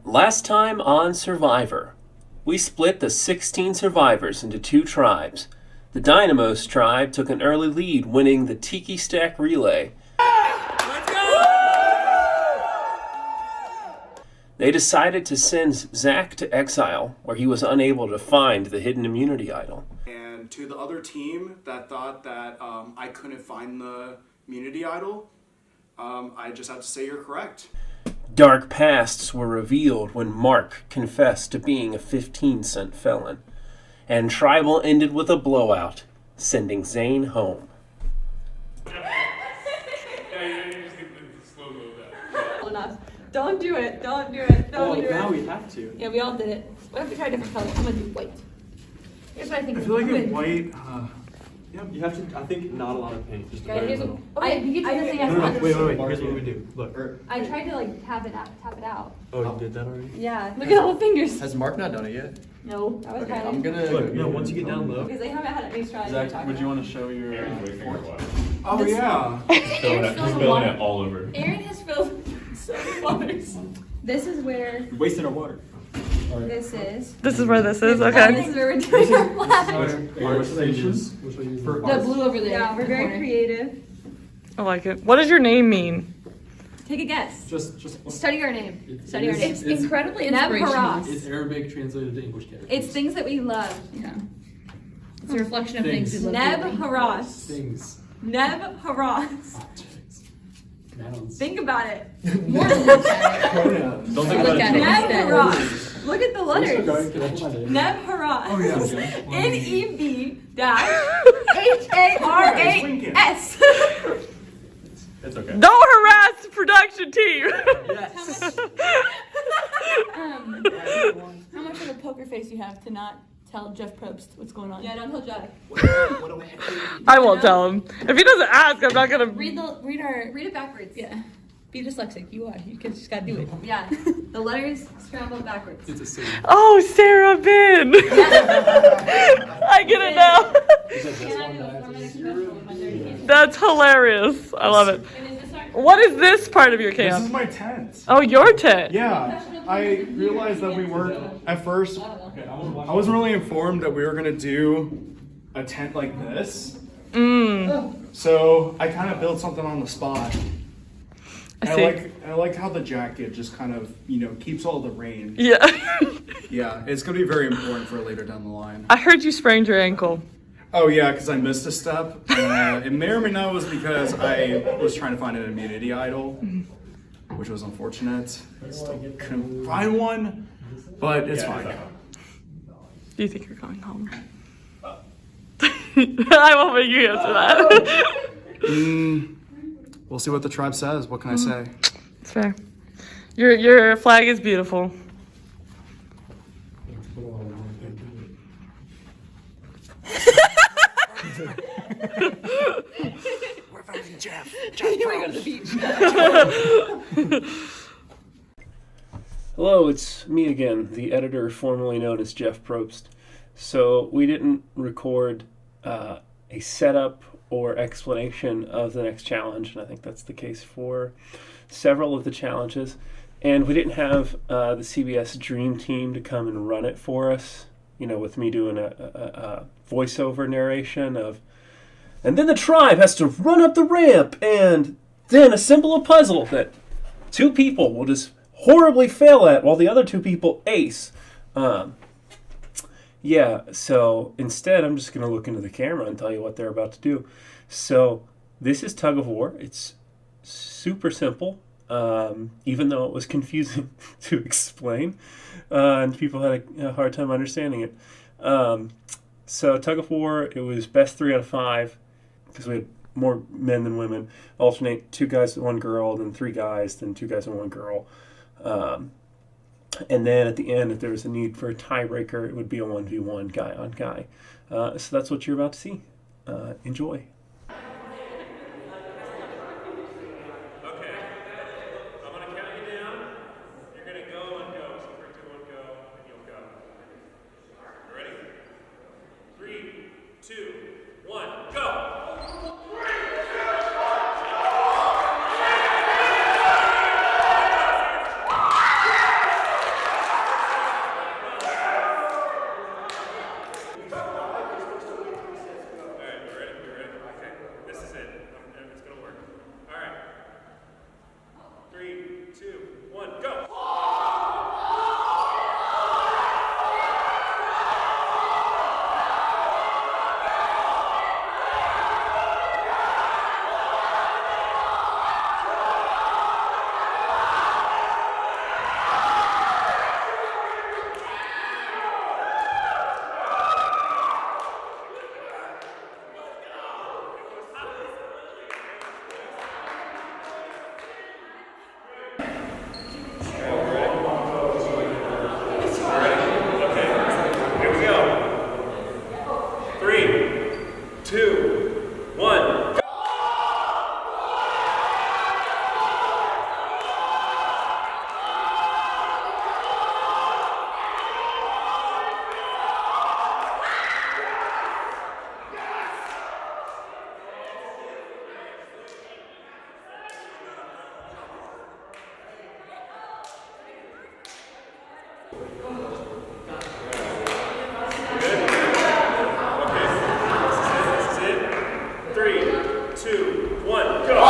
Last time on Survivor, we split the 16 survivors into two tribes. The Dynamos tribe took an early lead, winning the Tiki Stack Relay. Let's go! They decided to send Zach to exile, where he was unable to find the hidden immunity idol. And to the other team that thought that I couldn't find the immunity idol, I just have to say you're correct. Dark pasts were revealed when Mark confessed to being a 15-cent felon. And Tribal ended with a blowout, sending Zane home. Enough. Don't do it. Don't do it. Don't do it. Now we have to. Yeah, we all did it. What if we try a different color? I'm gonna do white. Here's what I think. I feel like good. in white. Yeah, you have to. I think not a lot of paint. Just a Okay, very here's little. I you get to the thing I No, found. wait. Here's what we do. Look. I tried to like tap it out. Oh, you did that already? Yeah. Look at all the fingers. Has Mark not done it yet? No, that was Okay, kind I'm gonna. Look, no. Once you get down low. because they haven't had any try. Zach, would you want to show your? Oh yeah. Spilling it all over. Aaron has filled so many waters. This is where You're wasting our water. this is. This is where this is, This okay. is where we're doing our flash. What should I use? What should I use? The blue over there. Yeah, we're very creative. I like it. What does your name mean? Take a guess. Just. Study our name. It's Study our name. it's incredibly inspirational. It's Arabic translated to English characters. It's things that we love. Yeah. It's a reflection of things we love Neb doing. Haras. Things. Neb Haras. Objects. Nouns. Think about it. More to look at Pronouns. Don't think Look about at it. it. Neb instead. Haras. Look at the Where's the guy? letters. Can I put my name? Neb Haras. Oh yeah. NEB-HARAS. It's okay. Don't harass the production team. How much of a poker face you have to not tell Jeff Probst what's going on? Yeah, don't tell Jack. I won't tell him. If he doesn't ask, I'm not gonna. Read Read it backwards. Yeah. Be dyslexic. You are. You just gotta do it. Yeah. The letters scrambled backwards. It's a city. Oh, Sarah Bin. I get it now. Is that this one that I have to use? That's hilarious. I love it. And is this our What is this part of your This is camp? my tent. Oh, your tent. Yeah, I realized that we weren't at first. I wasn't really informed that we were gonna do a tent like this. So I kind of built something on the spot. I And see. I like how the jacket just kind of keeps all the rain. Yeah. Yeah, it's gonna be very important for later down the line. I heard you sprained your ankle. Oh yeah, because I missed a step. It may or may not was because I was trying to find an immunity idol, which was unfortunate. Still couldn't find one, but it's fine. Do you think you're going home? I won't make you answer that. We'll see what the tribe says. What can I say? It's fair. Your flag is beautiful. We're finding Jeff. Hello, it's me again, the editor formerly known as Jeff Probst. So we didn't record a setup or explanation of the next challenge, and I think that's the case for several of the challenges. And we didn't have the CBS Dream Team to come and run it for us, with me doing a voiceover narration of, and then the tribe has to run up the ramp and then assemble a puzzle that two people will just horribly fail at while the other two people ace. Yeah, so instead I'm just going to look into the camera and tell you what they're about to do. So this is Tug of War. It's super simple, even though it was confusing to explain, and people had a hard time understanding it. So Tug of War, it was best 3 out of 5, because we had more men than women. Alternate 2 guys and 1 girl, then 3 guys, then 2 guys and 1 girl. And then at the end, if there was a need for a tiebreaker, it would be a 1v1 guy on guy. So that's what you're about to see. Enjoy. Okay, I'm going to count you down. You're going to go and go. So 3, 2, 1, go, and you'll go. You ready? 3, 2, 1, go! go! Here we go. 3, 2, 1, go! This is it. 3, 2, 1, go!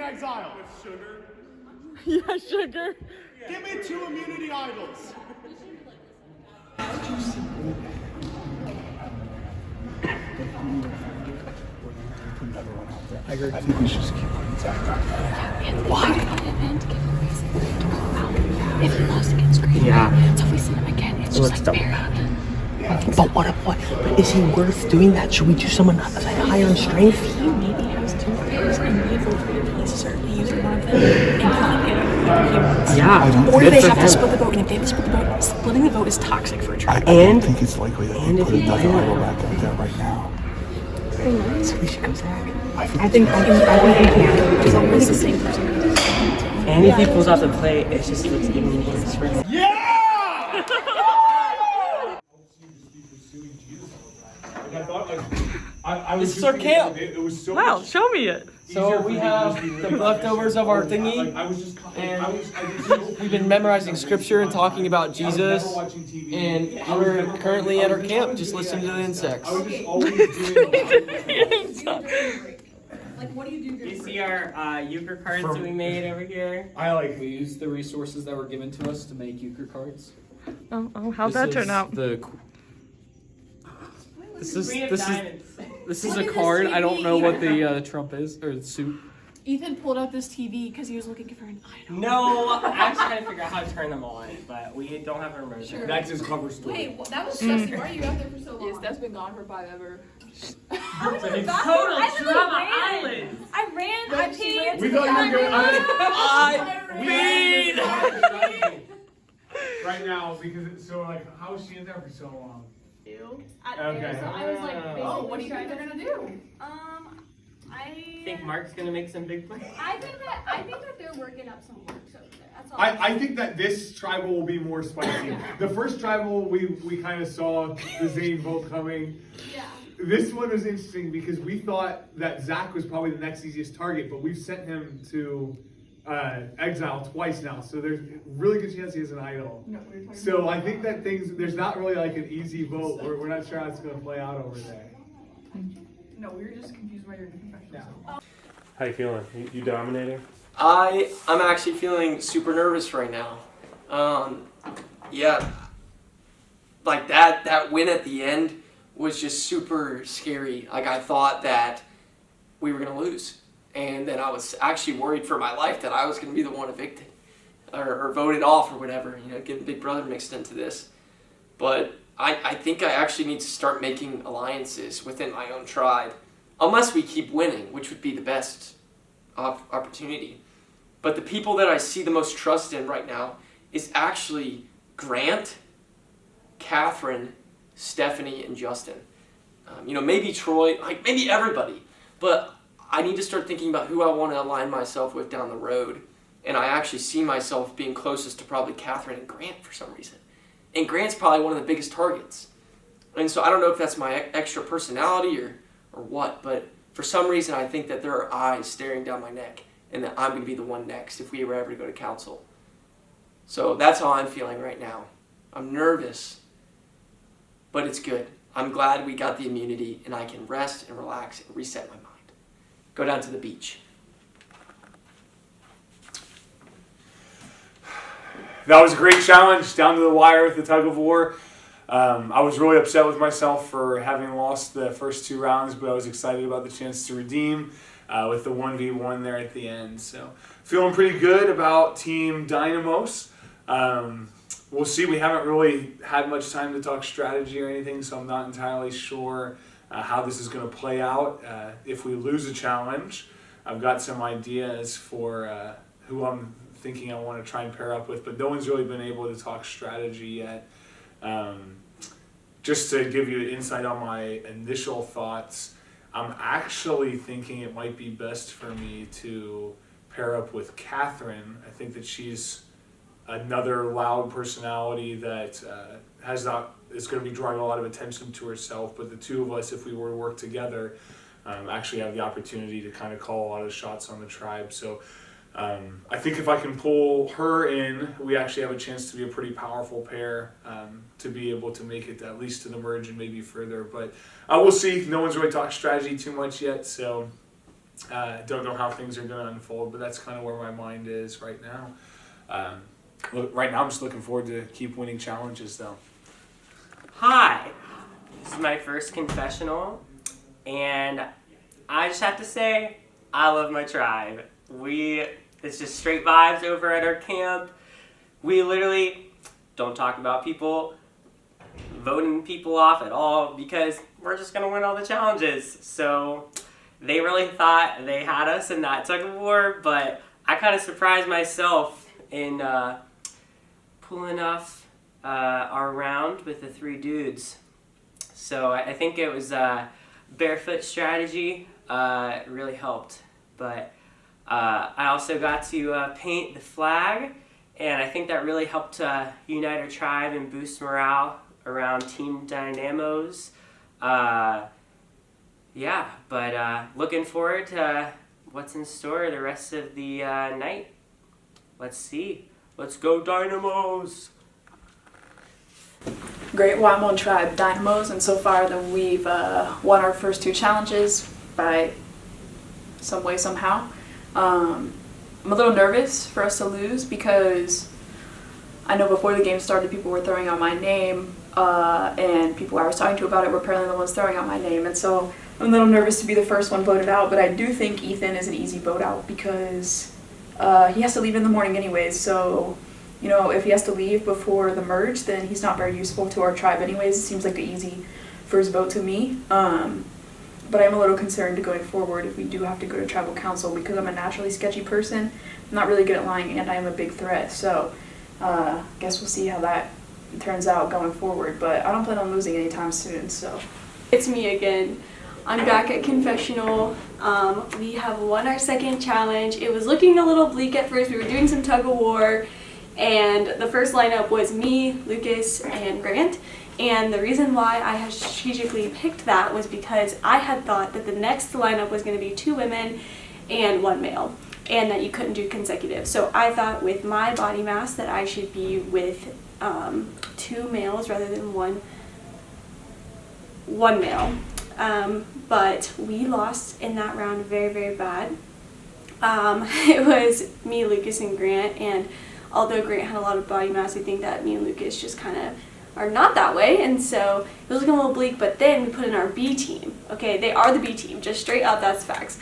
Exile. With sugar? Yeah, sugar. Give me 2 immunity idols. I think we should just keep putting Zach out there. Why? And give a reason to pull out. If he lost against Green Bay, so if we send him again, it's just like very. But but is he worth doing that? Should we do someone higher in strength? He maybe has 2 players and need those players. He's certainly using one of them and pulling it. Yeah. Or they have to split the vote, and if they have to split the vote, splitting the vote is toxic for a tribe. I don't think it's likely that they put another idol back out there right now. So we should go Zach. I think he can. He's always the same person. And if he pulls out the play, it just looks even worse for him. Yeah! This is our camp. Wow, show me it. So we have the leftovers of our thingy, and we've been memorizing scripture and talking about Jesus, and we're currently at our camp just listening to the insects. Like, what do you do? You see our euchre cards that we made over here? We used the resources that were given to us to make euchre cards. Oh, how'd that turn out? This is a card. I don't know what the trump is or the suit. Ethan pulled out this TV because he was looking for an idol. No, I'm trying to figure out how to turn them on, but we don't have a remote. Sure. That's his cover story. Wait, well, that was Jesse. Why are you out there for so long? Yes, that's been gone for forever. I was in the It's bathroom. total I literally drama ran. island. I ran. I She peed. ran to We the thought you were bathroom. going. Right now, because it's so like, how is she in there for so long? Okay. So I was like, basically Oh, what do you think they're gonna do? I think Mark's gonna make some big plays. I think that they're working up some works over there. That's all. I think that this tribal will be more spicy. The first tribal, we kind of saw the Zane bolt coming. Yeah. This one is interesting because we thought that Zach was probably the next easiest target, but we've sent him to exile twice now, so there's a really good chance he has an idol. So I think that there's not really like an easy vote. We're not sure how it's going to play out over there. No, we were just confused by your confession. How you feeling? You dominating? I'm actually feeling super nervous right now. Yeah, like that win at the end was just super scary. Like I thought that we were gonna lose, and then I was actually worried for my life that I was gonna be the one evicted or voted off or whatever. You know, getting Big Brother mixed into this. But I think I actually need to start making alliances within my own tribe, unless we keep winning, which would be the best opportunity. But the people that I see the most trust in right now is actually Grant, Catherine, Stephanie, and Justin. Maybe Troy, like maybe everybody. But I need to start thinking about who I want to align myself with down the road. And I actually see myself being closest to probably Catherine and Grant for some reason. And Grant's probably one of the biggest targets. And so I don't know if that's my extra personality or what, but for some reason I think that there are eyes staring down my neck and that I'm going to be the one next if we were ever to go to council. So that's how I'm feeling right now. I'm nervous, but it's good. I'm glad we got the immunity and I can rest and relax and reset my mind. Go down to the beach. That was a great challenge, down to the wire with the tug of war. I was really upset with myself for having lost the first 2 rounds, but I was excited about the chance to redeem with the 1v1 there at the end. So feeling pretty good about Team Dynamos. We'll see. We haven't really had much time to talk strategy or anything, so I'm not entirely sure how this is going to play out. If we lose a challenge, I've got some ideas for who I'm thinking I want to try and pair up with, but no one's really been able to talk strategy yet. Just to give you an insight on my initial thoughts, I'm actually thinking it might be best for me to pair up with Catherine. I think that she's another loud personality that is going to be drawing a lot of attention to herself, but the two of us, if we were to work together, actually have the opportunity to kind of call a lot of the shots on the tribe. So I think if I can pull her in, we actually have a chance to be a pretty powerful pair, to be able to make it at least to the merge and maybe further. But we'll see. No one's really talked strategy too much yet, so don't know how things are going to unfold, but that's kind of where my mind is right now. Right now I'm just looking forward to keep winning challenges, though. Hi, this is my first confessional, and I just have to say, I love my tribe. It's just straight vibes over at our camp. We literally don't talk about people voting people off at all because we're just going to win all the challenges. So they really thought they had us in that tug of war, but I kind of surprised myself in pulling off our round with the 3 dudes. So I think it was barefoot strategy really helped. But I also got to paint the flag, and I think that really helped unite our tribe and boost morale around Team Dynamos. Looking forward to what's in store the rest of the night. Let's see. Let's go Dynamos! Great Wymon Tribe Dynamos, and so far we've won our first 2 challenges by some way, somehow. I'm a little nervous for us to lose because I know before the game started people were throwing out my name, and people I was talking to about it were apparently the ones throwing out my name, and so I'm a little nervous to be the first one voted out, but I do think Ethan is an easy vote out because he has to leave in the morning anyways, so, you know, if he has to leave before the merge, then he's not very useful to our tribe anyways. It seems like an easy first vote to me. But I'm a little concerned going forward if we do have to go to tribal council because I'm a naturally sketchy person. I'm not really good at lying and I am a big threat, so guess we'll see how that turns out going forward, but I don't plan on losing anytime soon, so. It's me again. I'm back at confessional. We have won our second challenge. It was looking a little bleak at first. We were doing some tug of war, and the first lineup was me, Lucas, and Grant. And the reason why I had strategically picked that was because I had thought that the next lineup was going to be 2 women and 1 male, and that you couldn't do consecutive. So I thought with my body mass that I should be with 2 males rather than one male. But we lost in that round very, very bad. It was me, Lucas, and Grant, and although Grant had a lot of body mass, I think that me and Lucas just kind of are not that way, and so it was looking a little bleak, but then we put in our B team. Okay, they are the B team, just straight up, that's facts.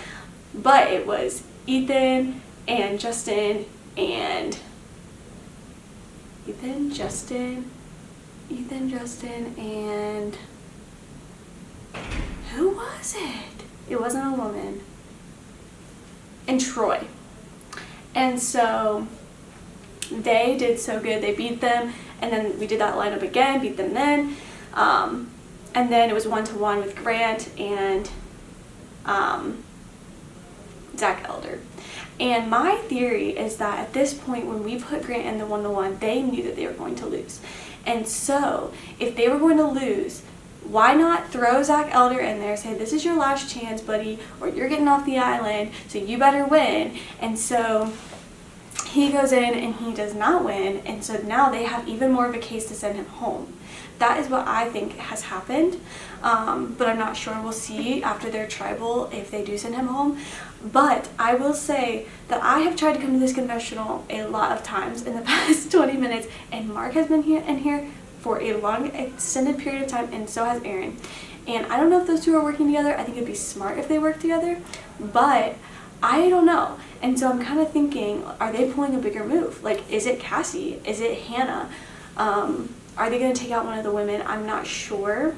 But it was Ethan and Justin and Ethan, Justin, and who was it? It wasn't a woman. And Troy. And so they did so good. They beat them, and then we did that lineup again, beat them then. And then it was 1-to-1 with Grant and Zach Elder. And my theory is that at this point, when we put Grant in the 1-to-1, they knew that they were going to lose. And so if they were going to lose, why not throw Zach Elder in there, say, this is your last chance, buddy, or you're getting off the island, so you better win. And so he goes in and he does not win, and so now they have even more of a case to send him home. That is what I think has happened, but I'm not sure. We'll see after their tribal if they do send him home. But I will say that I have tried to come to this confessional a lot of times in the past 20 minutes, and Mark has been here in here for a long extended period of time, and so has Aaron. And I don't know if those two are working together. I think it'd be smart if they work together, but I don't know. And so I'm kind of thinking, are they pulling a bigger move? Like, is it Cassie? Is it Hannah? Are they going to take out one of the women? I'm not sure.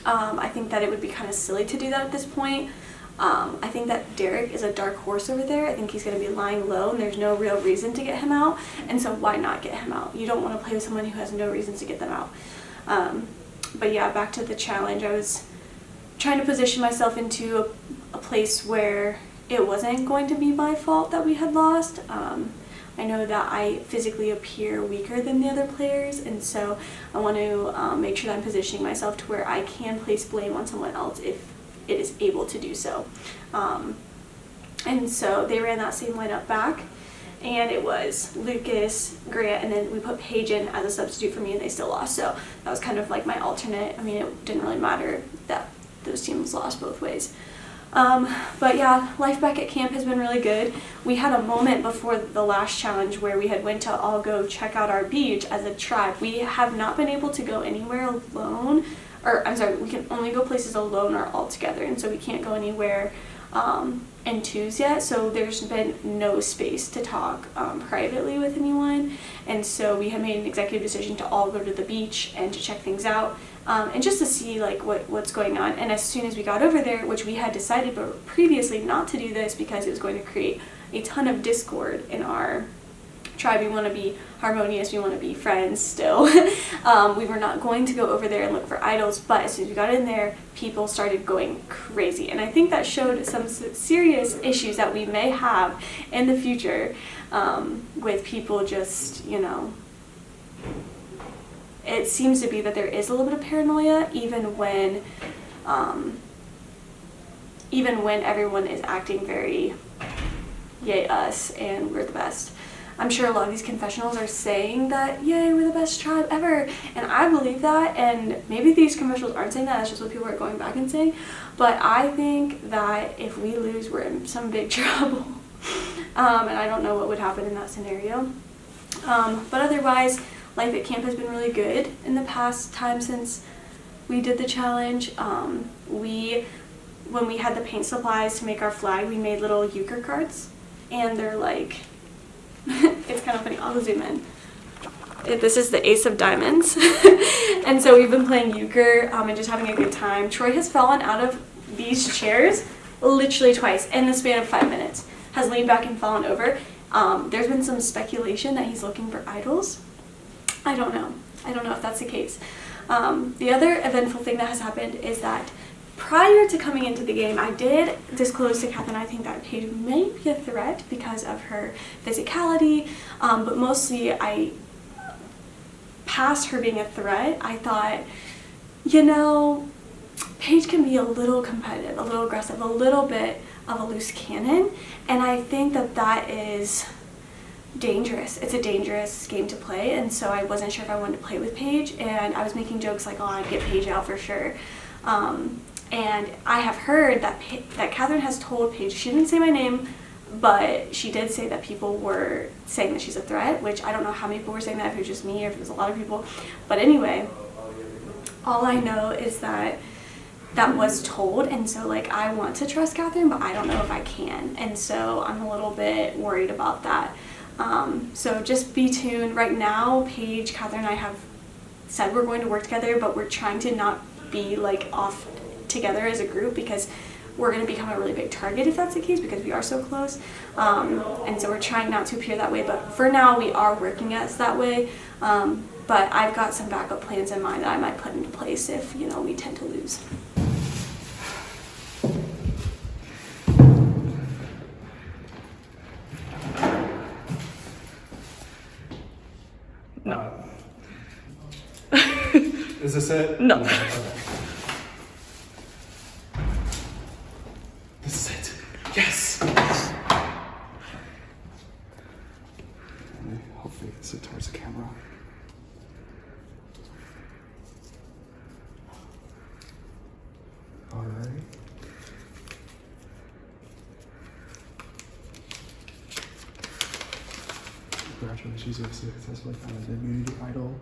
I think that it would be kind of silly to do that at this point. I think that Derek is a dark horse over there. I think he's going to be lying low, and there's no real reason to get him out. And so why not get him out? You don't want to play with someone who has no reasons to get them out. But yeah, back to the challenge. I was trying to position myself into a place where it wasn't going to be my fault that we had lost. I know that I physically appear weaker than the other players, and so I want to make sure that I'm positioning myself to where I can place blame on someone else if it is able to do so. And so they ran that same lineup back, and it was Lucas, Grant, and then we put Paige in as a substitute for me, and they still lost. So that was kind of like my alternate. I mean, it didn't really matter that those teams lost both ways. But yeah, life back at camp has been really good. We had a moment before the last challenge where we had went to all go check out our beach as a tribe. We have not been able to go anywhere alone, or I'm sorry, we can only go places alone or all together, and so we can't go anywhere in twos yet, so there's been no space to talk privately with anyone, and so we have made an executive decision to all go to the beach and to check things out, and just to see like what's going on. And as soon as we got over there, which we had decided but previously not to do this because it was going to create a ton of discord in our tribe. We want to be harmonious, we want to be friends still. We were not going to go over there and look for idols, but as soon as we got in there, people started going crazy, and I think that showed some serious issues that we may have in the future with people just, you know, it seems to be that there is a little bit of paranoia even when everyone is acting very yay us and we're the best. I'm sure a lot of these confessionals are saying that, yay, we're the best tribe ever, and I believe that, and maybe these confessionals aren't saying that, that's just what people are going back and saying, but I think that if we lose, we're in some big trouble, and I don't know what would happen in that scenario. But otherwise, life at camp has been really good in the past time since we did the challenge. We when we had the paint supplies to make our flag, we made little euchre cards, and they're like, it's kind of funny. I'll zoom in. This is the Ace of Diamonds, and so we've been playing euchre and just having a good time. Troy has fallen out of these chairs literally twice in the span of 5 minutes. Has leaned back and fallen over. There's been some speculation that he's looking for idols. I don't know if that's the case. The other eventful thing that has happened is that prior to coming into the game, I did disclose to Catherine I think that Paige may be a threat because of her physicality, but mostly I, past her being a threat, I thought, Paige can be a little competitive, a little aggressive, a little bit of a loose cannon, and I think that is dangerous. It's a dangerous game to play, and so I wasn't sure if I wanted to play with Paige, and I was making jokes like, oh, I'd get Paige out for sure. And I have heard that Catherine has told Paige, she didn't say my name, but she did say that people were saying that she's a threat, which I don't know how many people were saying that, if it was just me or if it was a lot of people. But anyway, all I know is that was told, and so I want to trust Catherine, but I don't know if I can, and so I'm a little bit worried about that. So just be tuned. Right now, Paige, Catherine, and I have said we're going to work together, but we're trying to not be off together as a group because we're going to become a really big target if that's the case because we are so close. And so we're trying not to appear that way, but for now we are working as that way. But I've got some backup plans in mind that I might put into place if, we tend to lose. No. Is this it? No. Okay. This is it. Yes! Hopefully sit towards the camera. All right. Congratulations, you have successfully found an immunity idol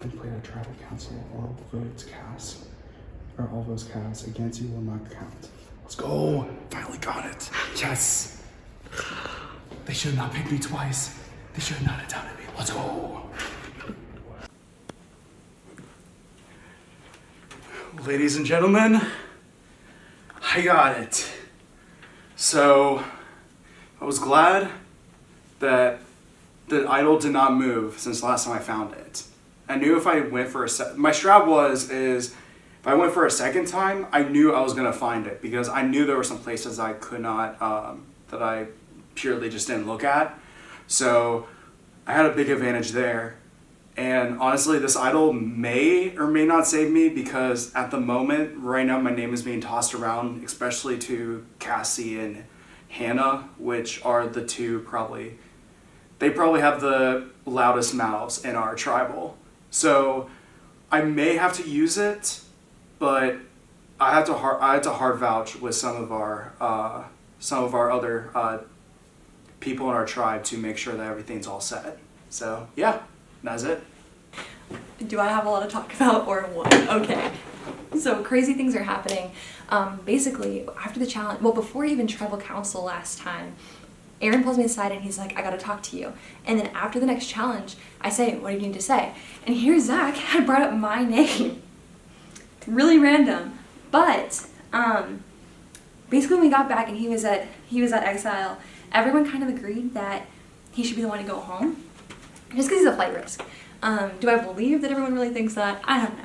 and played a tribal council. All votes cast against you will not count. Let's go! Finally got it. Yes! They should not pick me twice. They should not have doubted me. Let's go! Ladies and gentlemen, I got it. So, I was glad that the idol did not move since the last time I found it. I knew if I went for my strat is if I went for a second time, I knew I was gonna find it because I knew there were some places I could not, that I purely just didn't look at. So I had a big advantage there. And honestly, this idol may or may not save me because at the moment, right now, my name is being tossed around, especially to Cassie and Hannah, which are the two they probably have the loudest mouths in our tribal. So I may have to use it, but I had to hard vouch with some of our other people in our tribe to make sure that everything's all set. So yeah, that's it. Do I have a lot to talk about or what? Okay. So crazy things are happening. Basically, after the challenge, before even tribal council last time, Aaron pulls me aside and he's like, I gotta talk to you. And then after the next challenge, I say, what do you need to say? And here Zach had brought up my name. Really random. But basically when we got back and he was at Exile, everyone kind of agreed that he should be the one to go home. Just because he's a flight risk. Do I believe that everyone really thinks that? I don't know.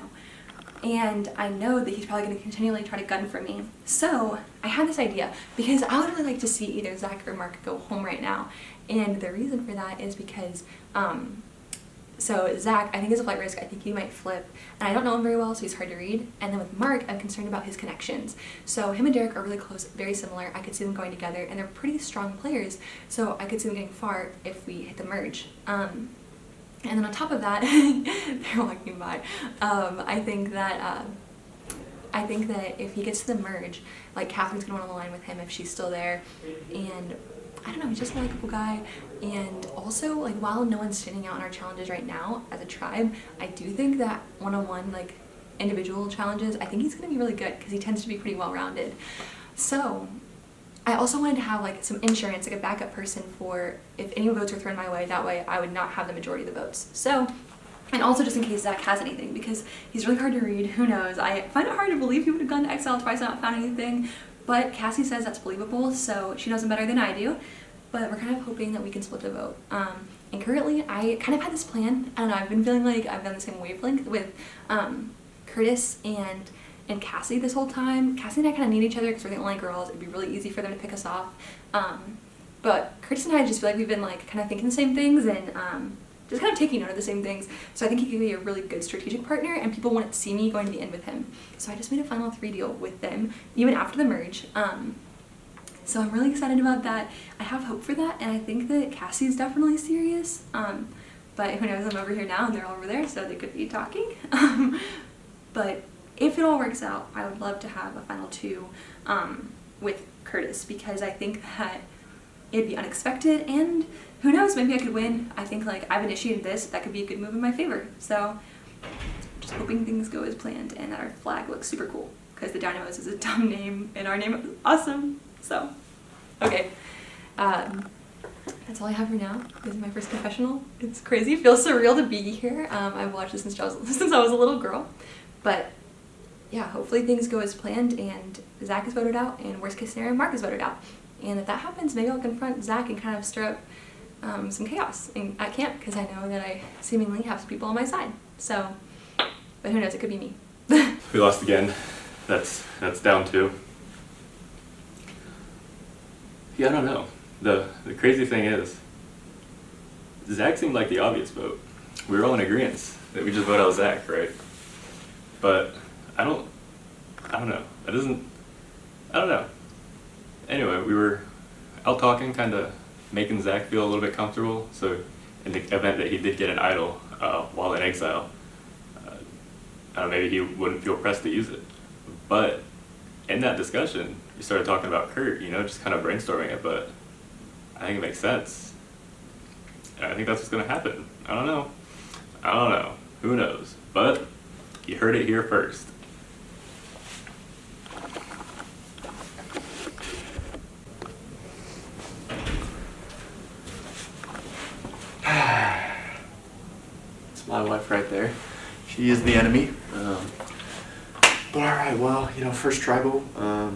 And I know that he's probably going to continually try to gun for me. So I had this idea because I would really like to see either Zach or Mark go home right now. And the reason for that is because, so Zach, I think is a flight risk. I think he might flip. And I don't know him very well, so he's hard to read. And then with Mark, I'm concerned about his connections. So him and Derek are really close, very similar. I could see them going together, and they're pretty strong players. So I could see them getting far if we hit the merge. And then on top of that, they're walking by. I think that if he gets to the merge, Catherine's gonna want to align with him if she's still there. And I don't know, he's just a really cool guy. And also, while no one's standing out in our challenges right now as a tribe, I do think that one-on-one, individual challenges, I think he's going to be really good because he tends to be pretty well-rounded. So I also wanted to have like some insurance, like a backup person for if any votes were thrown my way. That way I would not have the majority of the votes. So, and also just in case Zach has anything, because he's really hard to read. Who knows? I find it hard to believe he would have gone to exile twice and not found anything. But Cassie says that's believable, so she knows him better than I do. But we're kind of hoping that we can split the vote. And currently, I kind of had this plan. I don't know, I've been feeling like I've been on the same wavelength with Curtis and Cassie this whole time. Cassie and I kind of need each other because we're the only girls. It'd be really easy for them to pick us off. But Curtis and I just feel like we've been like kind of thinking the same things and just kind of taking note of the same things. So I think he could be a really good strategic partner, and people want to see me going to the end with him. So I just made a final 3 deal with them, even after the merge. So I'm really excited about that. I have hope for that, and I think that Cassie's definitely serious. But who knows, I'm over here now and they're all over there, so they could be talking. But if it all works out, I would love to have a final 2 with Curtis, because I think that it'd be unexpected, and who knows, maybe I could win. I think like I've initiated this, that could be a good move in my favor. So just hoping things go as planned and that our flag looks super cool, because the Dynamos is a dumb name and our name is awesome. So, okay. That's all I have for now. This is my first confessional. It's crazy. It feels surreal to be here. I've watched this since I was a little girl. But yeah, hopefully things go as planned and Zach is voted out, and worst case scenario, Mark is voted out. And if that happens, maybe I'll confront Zach and kind of stir up some chaos at camp, because I know that I seemingly have some people on my side. So, but who knows, it could be me. We lost again. That's down 2. Yeah, I don't know. The crazy thing is, Zach seemed like the obvious vote. We were all in agreement that we just vote out Zach, right? But I don't know. I don't know. Anyway, we were out talking, kind of making Zach feel a little bit comfortable. So in the event that he did get an idol while in exile, I don't know, maybe he wouldn't feel pressed to use it. But in that discussion, we started talking about Kurt, just kind of brainstorming it, but I think it makes sense. And I think that's what's going to happen. I don't know. Who knows? But you heard it here first. It's my wife right there. She is the enemy. But all right, well, first tribal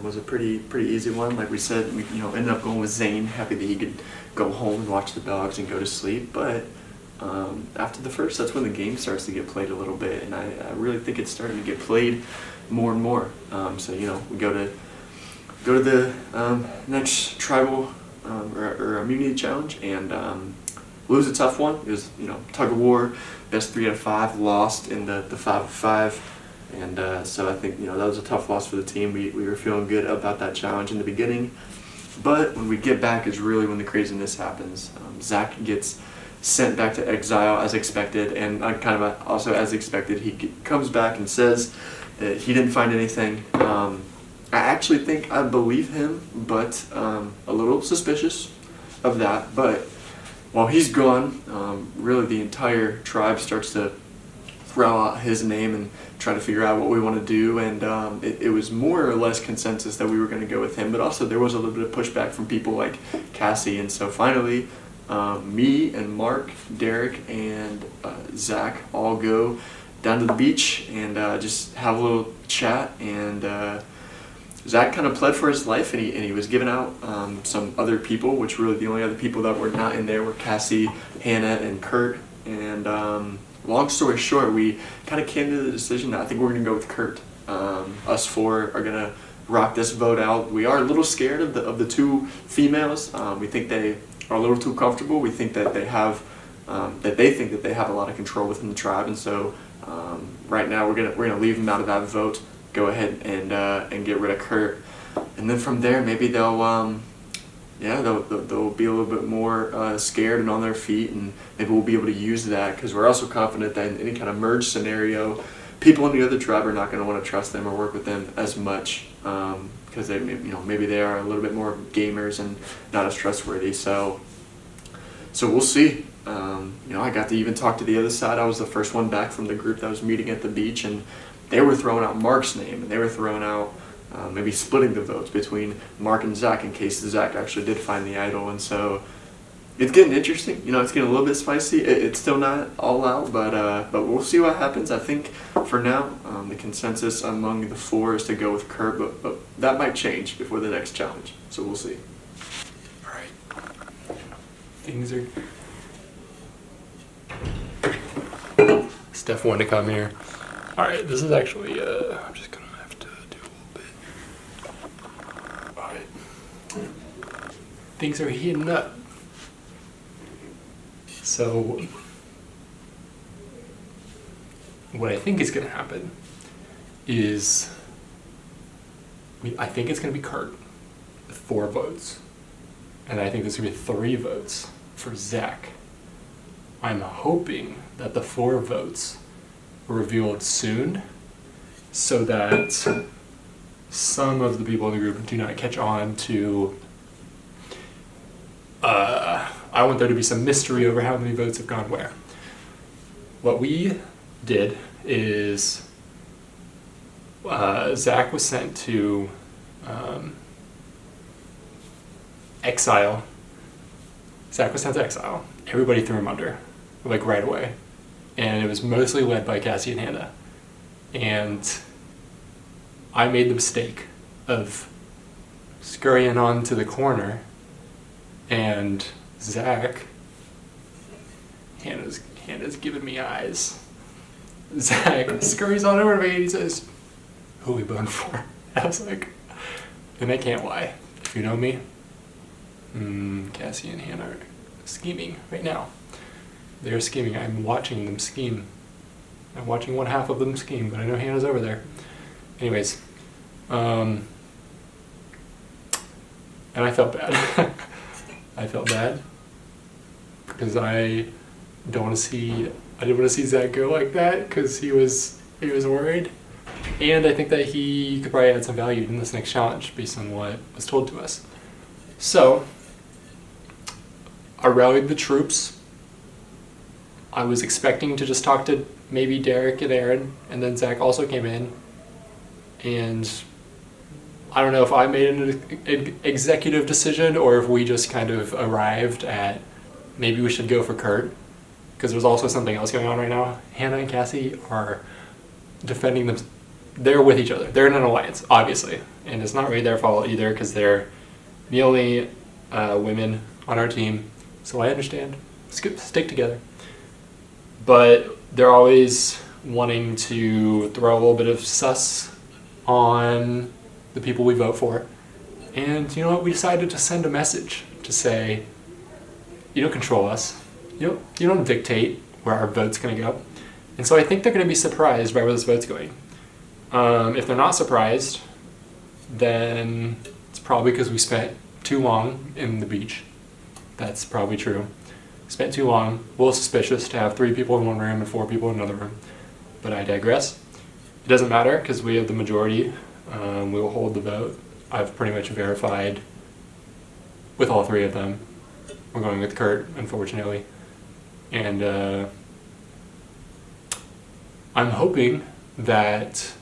was a pretty easy one. Like we said, we ended up going with Zane. Happy that he could go home and watch the dogs and go to sleep. But after the first, that's when the game starts to get played a little bit, and I really think it's starting to get played more and more. So we go to the next tribal or immunity challenge and lose a tough one. It was tug of war, best 3 out of 5, lost in the 5-5. And so I think that was a tough loss for the team. We were feeling good about that challenge in the beginning, but when we get back is really when the craziness happens. Zach gets sent back to exile as expected, and kind of also as expected, he comes back and says that he didn't find anything. I actually think I believe him, but a little suspicious of that. But while he's gone, really the entire tribe starts to throw out his name and try to figure out what we want to do, and it was more or less consensus that we were going to go with him, but also there was a little bit of pushback from people like Cassie, and so finally me and Mark, Derek, and Zach all go down to the beach and just have a little chat, and Zach kind of pled for his life, and he was giving out some other people, which really the only other people that were not in there were Cassie, Hannah, and Kurt, and long story short, we kind of came to the decision that I think we're going to go with Kurt. Us 4 are going to rock this vote out. We are a little scared of the 2 females. We think they are a little too comfortable. We think that they have think that they have a lot of control within the tribe, and so right now we're gonna leave them out of that vote. Go ahead and get rid of Kurt, and then from there maybe they'll be a little bit more scared and on their feet, and maybe we'll be able to use that, because we're also confident that in any kind of merge scenario, people in the other tribe are not going to want to trust them or work with them as much, because they maybe they are a little bit more gamers and not as trustworthy. So we'll see. I got to even talk to the other side. I was the first one back from the group that was meeting at the beach, and they were throwing out Mark's name, and they were throwing out maybe splitting the votes between Mark and Zach in case Zach actually did find the idol. And so it's getting interesting. You know, it's getting a little bit spicy. It's still not all out, but we'll see what happens. I think for now, the consensus among the 4 is to go with Kurt, but that might change before the next challenge. So we'll see. All right. Things are... Steph wanted to come here. All right, this is actually, I'm just gonna have to do a little bit. All right. Things are heating up. So, what I think is gonna happen is, I think it's gonna be Kurt with 4 votes. And I think there's gonna be 3 votes for Zach. I'm hoping that the 4 votes are revealed soon so that some of the people in the group do not catch on to, I want there to be some mystery over how many votes have gone where. What we did is Zach was sent to exile. Zach was sent to exile. Everybody threw him under, like right away. And it was mostly led by Cassie and Hannah. And I made the mistake of scurrying onto the corner, and Zach, Hannah's giving me eyes. Zach scurries on over to me and he says, "Who are we voting for?" I was like, and I can't lie. If you know me, Cassie and Hannah are scheming right now. They're scheming. I'm watching them scheme. I'm watching one half of them scheme, but I know Hannah's over there. Anyways, and I felt bad. I felt bad because I didn't want to see Zach go like that because he was worried, and I think that he could probably add some value in this next challenge based on what was told to us. So I rallied the troops. I was expecting to just talk to maybe Derek and Aaron, and then Zach also came in, and I don't know if I made an executive decision or if we just kind of arrived at maybe we should go for Kurt, because there's also something else going on right now. Hannah and Cassie are defending them. They're with each other. They're in an alliance, obviously, and it's not really their fault either because they're the only women on our team, so I understand. Stick together. But they're always wanting to throw a little bit of sus on the people we vote for. And you know what? We decided to send a message to say, you don't control us. You don't dictate where our vote's going to go. And so I think they're going to be surprised by where this vote's going. If they're not surprised, then it's probably because we spent too long in the beach. That's probably true. Spent too long. A little suspicious to have 3 people in one room and 4 people in another room. But I digress. It doesn't matter because we have the majority. We will hold the vote. I've pretty much verified with all 3 of them. We're going with Kurt, unfortunately. And I'm hoping that...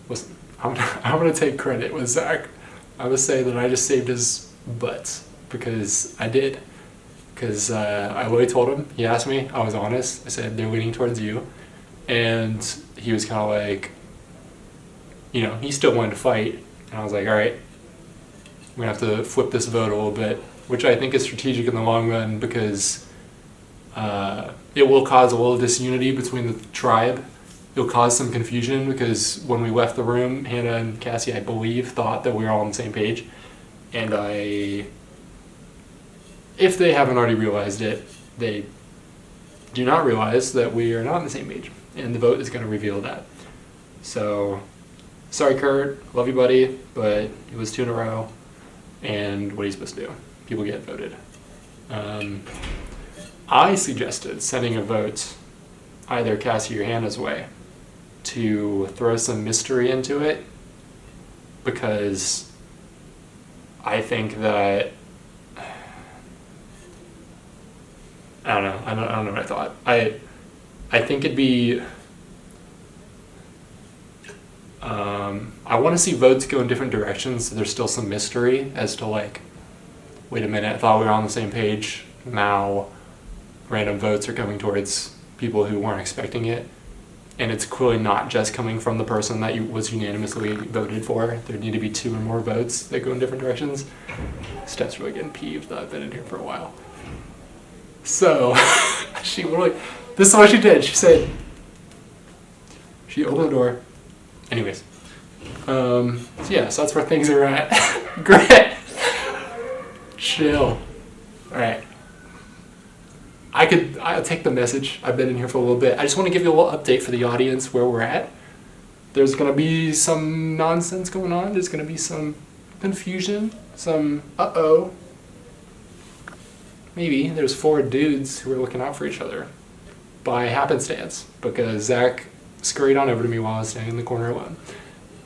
Listen, I'm going to take credit with Zach. I would say that I just saved his butt because I did. Because I literally told him, he asked me, I was honest. I said, they're leaning towards you. And he was kind of like, he still wanted to fight. And I was like, all right, we're going to have to flip this vote a little bit, which I think is strategic in the long run because it will cause a little disunity between the tribe. It'll cause some confusion because when we left the room, Hannah and Cassie, I believe, thought that we were all on the same page. And if they haven't already realized it, they do not realize that we are not on the same page. And the vote is going to reveal that. So, sorry Kurt, love you buddy, but it was 2 in a row. And what are you supposed to do? People get voted. I suggested sending a vote either Cassie or Hannah's way to throw some mystery into it because I think that I don't know what I thought. I think it'd be I want to see votes go in different directions. So there's still some mystery as to like, wait a minute, I thought we were on the same page. Now random votes are coming towards people who weren't expecting it. And it's clearly not just coming from the person that was unanimously voted for. There need to be 2 or more votes that go in different directions. Steph's really getting peeved that I've been in here for a while. So, she literally, this is what she did. She said, she opened the door. Anyways. So that's where things are at. Great. Chill. Alright. I'll take the message. I've been in here for a little bit. I just want to give you a little update for the audience where we're at. There's going to be some nonsense going on. There's going to be some confusion. Some maybe there's 4 dudes who are looking out for each other by happenstance because Zach scurried on over to me while I was standing in the corner alone.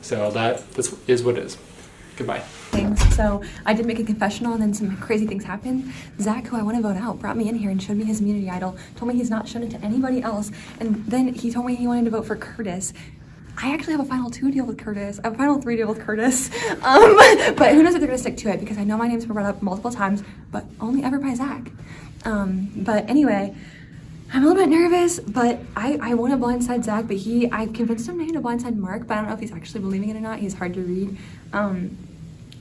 So that is what it is. Goodbye. So I did make a confessional and then some crazy things happened. Zach, who I want to vote out, brought me in here and showed me his immunity idol, told me he's not shown it to anybody else, and then he told me he wanted to vote for Curtis. I actually have a final 2 deal with Curtis. I have a final 3 deal with Curtis. But who knows if they're gonna stick to it because I know my name's been brought up multiple times, but only ever by Zach. But anyway, I'm a little bit nervous, but I want to blindside Zach, but I convinced him maybe to blindside Mark, but I don't know if he's actually believing it or not. He's hard to read.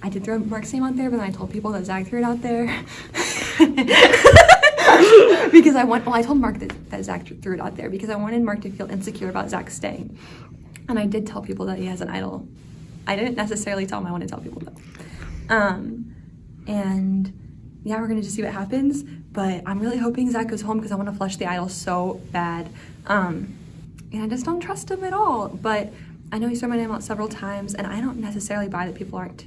I did throw Mark's name out there, but then I told people that Zach threw it out there. Because I told Mark that Zach threw it out there because I wanted Mark to feel insecure about Zach staying. And I did tell people that he has an idol. I didn't necessarily tell him I want to tell people though. And yeah, we're gonna just see what happens, but I'm really hoping Zach goes home because I want to flush the idol so bad. And I just don't trust him at all, but I know he's thrown my name out several times and I don't necessarily buy that people aren't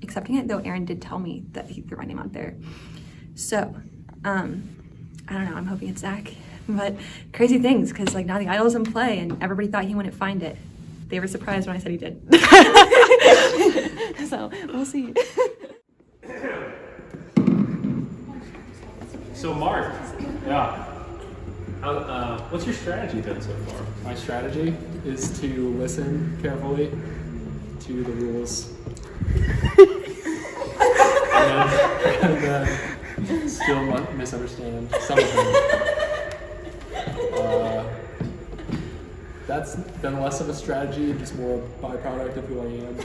accepting it, though Aaron did tell me that he threw my name out there. So, I don't know, I'm hoping it's Zach. But crazy things, because like now the idol's in play and everybody thought he wouldn't find it. They were surprised when I said he did. So, we'll see. So Mark, what's your strategy been so far? My strategy is to listen carefully to the rules. and still misunderstand some of them. That's been less of a strategy, just more a byproduct of who I am.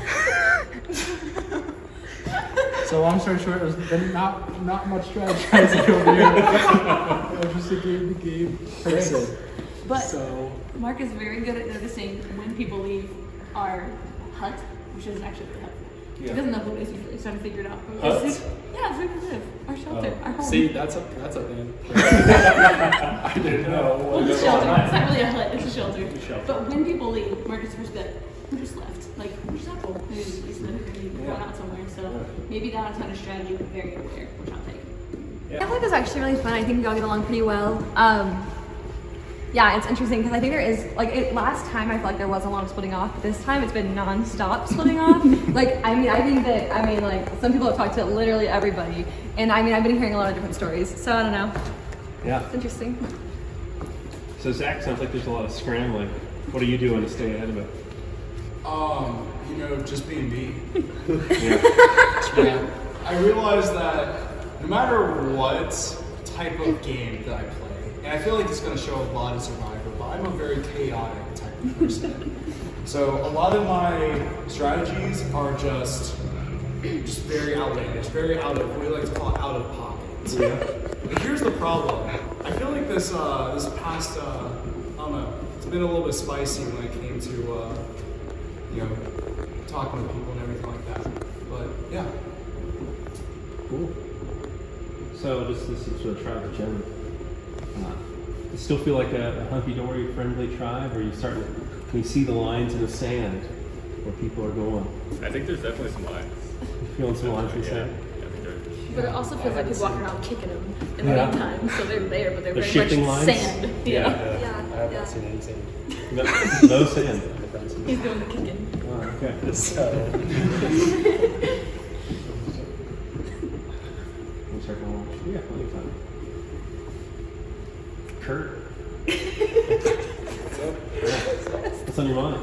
So long story short, there's been not much strategizing over here. I'm just a game person. But so Mark is very good at noticing when people leave our hut, which is actually the hut. He doesn't know who it is usually, he's trying to figure it out. Hut? Yeah, it's where we live. Our shelter, our home. See, that's a thing. I didn't know. Well, it's a shelter. It's not really a hut, it's a shelter. But when people leave, Mark is first bit, who just left? Like, who's that for? He's going out somewhere. So maybe that's not a strategy, but very aware, which I'll take. I feel like it was actually really fun. I think we all get along pretty well. Yeah, it's interesting because I think there is, last time I feel like there was a lot of splitting off, but this time it's been non-stop splitting off. Some people have talked to literally everybody, and I've been hearing a lot of different stories, so I don't know. Yeah. It's interesting. So Zach, sounds like there's a lot of scrambling. What are you doing to stay ahead of it? Just being me. Yeah. I realized that no matter what type of game that I play, and I feel like it's going to show a lot of Survivor, but I'm a very chaotic type of person. So a lot of my strategies are just very outlandish, very out of, we like to call it out of pocket. Yeah. But here's the problem. I feel like this past, I don't know, it's been a little bit spicy when it came to, talking to people and everything like that. But yeah. Cool. So this is sort of tribe of Jen. You still feel like a hunky-dory, friendly tribe, or can you see the lines in the sand where people are going? I think there's definitely some lines. You feeling some lines in the sand? But it also feels like people walking around kicking them in the meantime, so they're there, but they're very shifting much lines? sand. Yeah. I haven't seen any sand. No sand. He's doing the kicking. Oh, okay. So. Yeah, plenty of time. Kurt. What's on your mind?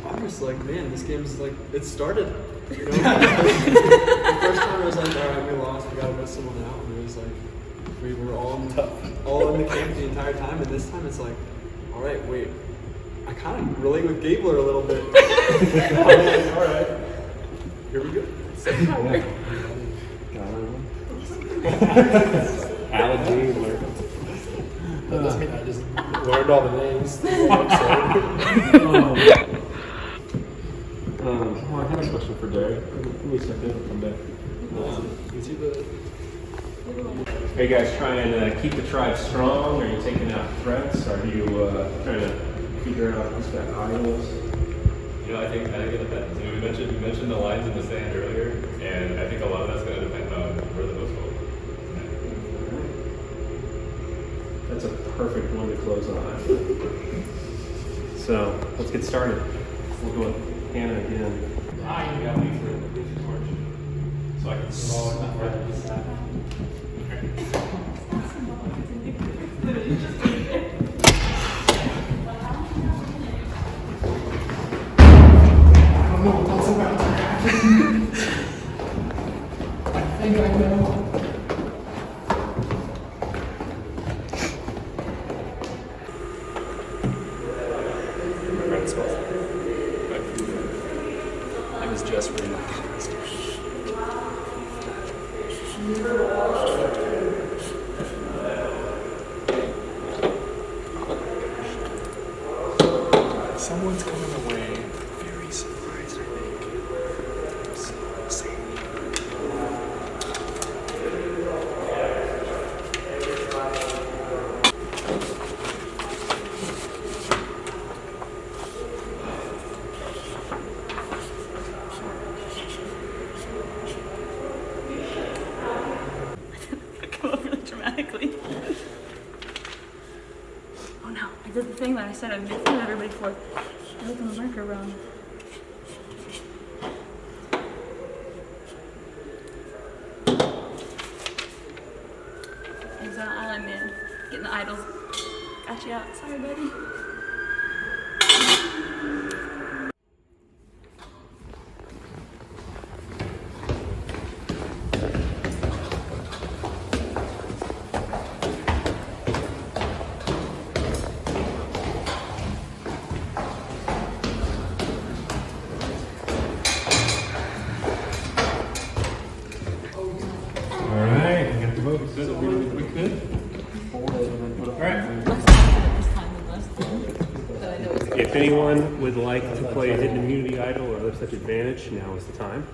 I'm just like, man, this game's like, it started. You know? The first time it was like, all right, we lost, we gotta miss someone out. And it was like, we were all in the camp the entire time. And this time it's like, all right, wait, I kind of relate with Gabler a little bit. All right, here we go. Alan Gabler. That doesn't mean I just learned all the names. Well, I have a question for Derek. Let me step in and come back. Are you guys trying to keep the tribe strong? Are you taking out threats? Are you trying to figure out who's got idols? You know, I think it depends. I mean, you mentioned the lines in the sand earlier, and I think a lot of that's going to depend on where the most vote. That's a perfect one to close on. So let's get started. We'll go with Hannah again. You got me for the torch. So I can small enough right this side. I don't know what's about to happen. I think I know. I was just reading. Someone's coming away very surprised, I think. So we'll see. Come up really dramatically. Oh no, I did the thing that I said I mixed everybody for. I looked on the marker wrong. Is that all I'm in? Getting the idols. Got you out. Sorry, buddy. Alright, we got the votes. We good? Alright. If anyone would like to play a hidden immunity idol or other such advantage, now is the time.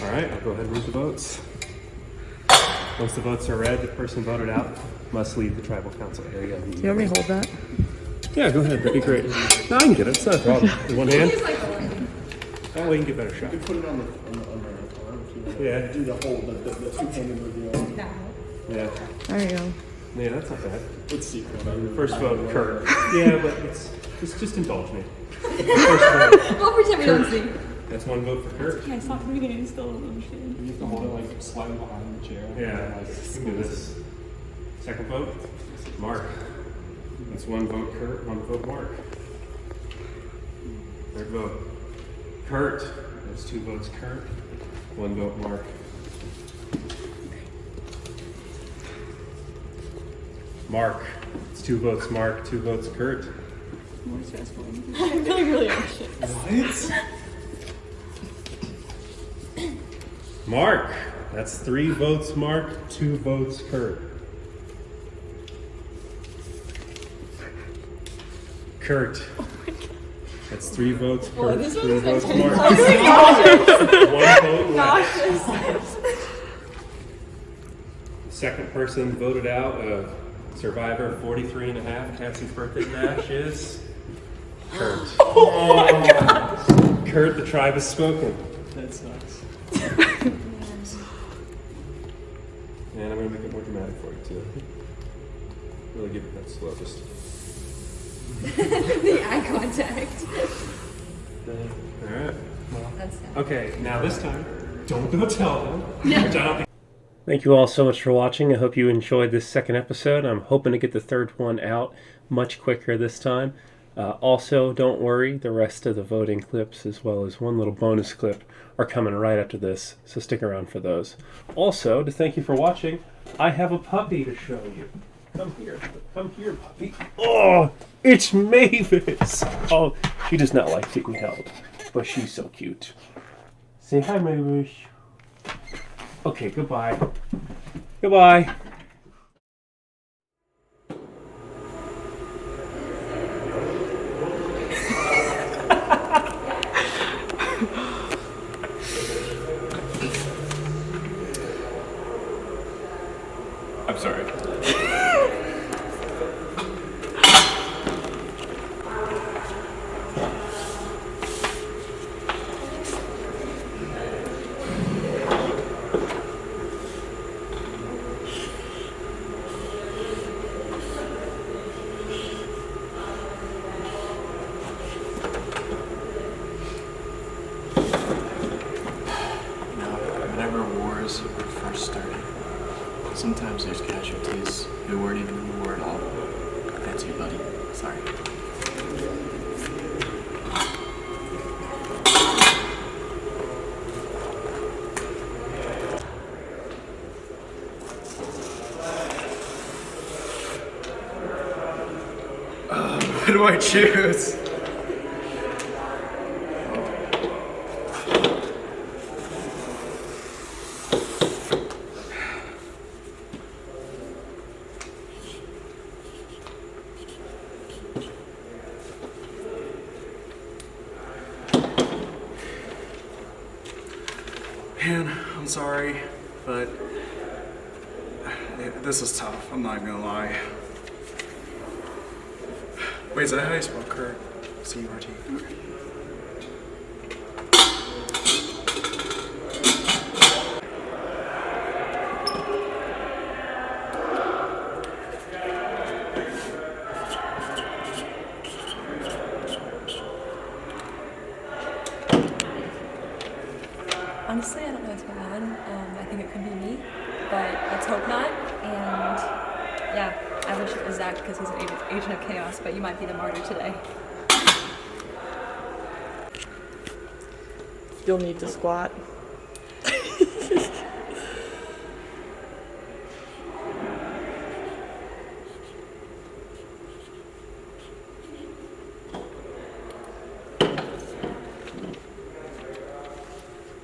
Alright, I'll go ahead and read the votes. Once the votes are read, the person voted out must leave the tribal council area. Do you want me to hold that? Yeah, go ahead. That'd be great. No, I can get it. It's not a problem. In one hand. That way you can get a better shot. You put it on the arm if you Yeah. do the whole the two-handed reveal. Yeah. There you go. Yeah, that's not bad. Let's see. First vote, Kurt. Yeah, but it's just indulge me. First vote. We'll pretend we don't see. That's one vote for Kurt. Yeah, I saw the beginning. Still don't understand. You have to hold it like slightly behind the chair. Yeah, you can do this. Second vote, Mark. That's one vote Kurt, one vote Mark. Third vote, Kurt. That's two votes Kurt, one vote Mark. Mark. It's two votes Mark, two votes Kurt. More stressful. I'm feeling really anxious. What? Mark. That's three votes Mark, two votes Kurt. Kurt. That's three votes Kurt, this three one's votes like- Mark. I'm One vote left. Nauseous. Second person voted out of Survivor 43 and a half, Cassie's birthday bash is Kurt. Oh my gosh. Kurt, the tribe has spoken. That sucks. And I'm going to make it more dramatic for you, too. Really give it that slow, just... The eye contact. Alright. That's sad. Okay, now this time, don't go tell them. Yeah. Which I don't think... Thank you all so much for watching. I hope you enjoyed this second episode. I'm hoping to get the third one out much quicker this time. Also, don't worry, the rest of the voting clips, as well as one little bonus clip, are coming right after this, so stick around for those. Also, to thank you for watching, I have a puppy to show you. Come here, puppy. Oh, it's Mavis. Oh, she does not like being held, but she's so cute. Say hi, Mavis. Okay, goodbye. Goodbye. I'm sorry. Whenever wars were first started, sometimes there's casualties who weren't even in the war at all. That's you, buddy. Sorry. What do I choose? Man, I'm sorry, but this is tough. I'm not even gonna lie. Wait, is that how you spell Kurt? C-U-R-T. Okay. Honestly, I don't know what's going on. I think it could be me, but let's hope not. And yeah, I wish it was Zach because he's an agent of chaos, but you might be the martyr today. You'll need to squat.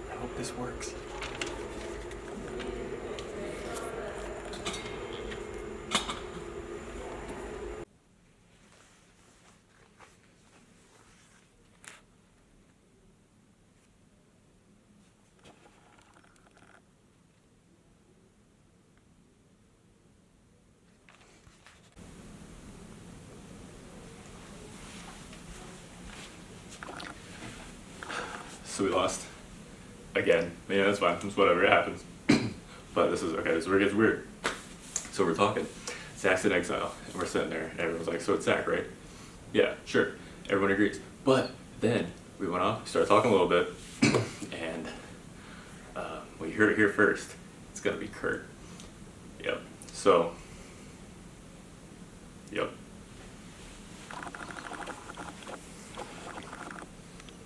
I hope this works. So we lost. Again. Yeah, that's fine. It's whatever, it happens. But this is, okay, this is where it gets weird. So we're talking. Zach's in exile, and we're sitting there, and everyone's like, so it's Zach, right? Yeah, sure. Everyone agrees. But then we went off, started talking a little bit, and well, you heard it here first. It's gonna be Kurt. Yep. So, yep.